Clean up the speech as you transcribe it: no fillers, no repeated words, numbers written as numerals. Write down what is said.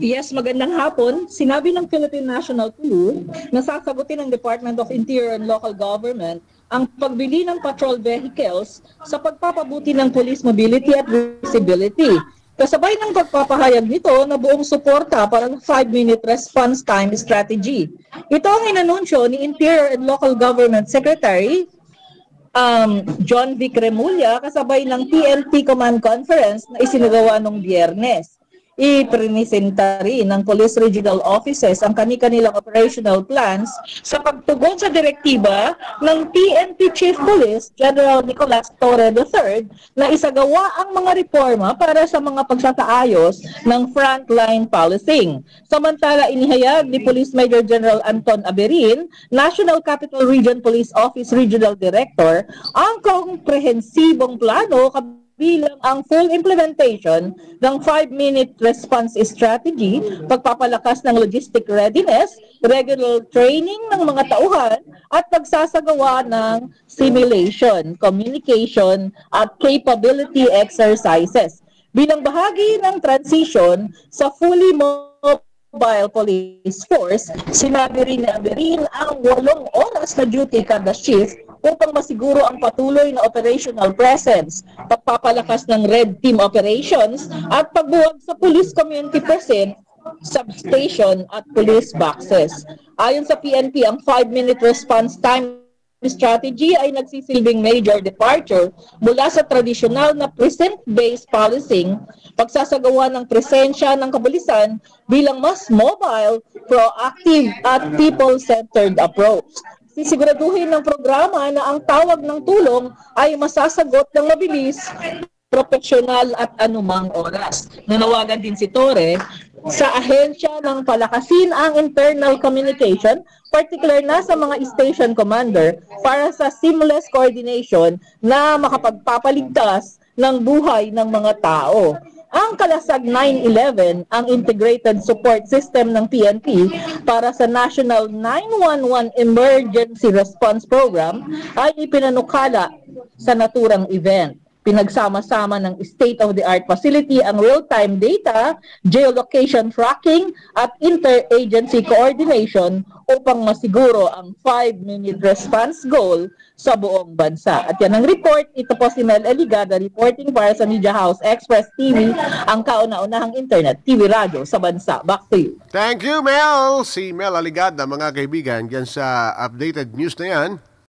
Yes, magandang hapon. Sinabi ng Philippine National Police na sasagutin ng Department of Interior and Local Government ang pagbili ng patrol vehicles sa pagpapabuti ng police mobility at visibility. Kasabay ng pagpapahayag nito na buong suporta para sa 5-minute response time strategy. Ito ang inanunsyo ni Interior and Local Government Secretary John Vic Remulla kasabay ng PNP Command Conference na isinagawa noong Biyernes. Ipresenta rin ng Police Regional Offices ang kani-kanilang operational plans sa pagtugon sa direktiba ng PNP Chief Police General Nicolas Torre III na isagawa ang mga reforma para sa mga pagsasaayos ng frontline policing. Samantala, inihayag ni Police Major General Anton Aberin, National Capital Region Police Office Regional Director, ang komprehensibong plano bilang ang full implementation ng 5-minute response strategy, pagpapalakas ng logistic readiness, regular training ng mga tauhan, at pagsasagawa ng simulation, communication, at capability exercises. Bilang bahagi ng transition sa fully mobile police force, sinabi rin na ang 8 oras na duty kada shift upang masiguro ang patuloy na operational presence, pagpapalakas ng Red Team operations, at pagbuwag sa police community presence, substation at police boxes. Ayon sa PNP, ang 5-minute response time strategy ay nagsisilbing major departure mula sa tradisyonal na precinct-based policing, pagsasagawa ng presensya ng kapulisan bilang mas mobile, proactive at people-centered approach. Sisiguraduhin ng programa na ang tawag ng tulong ay masasagot ng mabilis, profesional at anumang oras. Nanawagan din si Torre sa ahensya ng palakasin ang internal communication, particular na sa mga station commander, para sa seamless coordination na makapagpapaligtas ng buhay ng mga tao. Ang Kalasag 911, ang integrated support system ng PNP para sa National 911 Emergency Response Program, ay ipinanukala sa naturang event. Pinagsama-sama ng state-of-the-art facility ang real-time data, geolocation tracking, at interagency coordination upang masiguro ang 5-minute response goal sa buong bansa. At yan ang report. Ito po si Mel Eligada reporting para sa Media House Express TV, ang kauna-unahang internet TV radio sa bansa. Back to you. Thank you, Mel. Si Mel Eligada, mga kaibigan, dyan sa updated news na yan.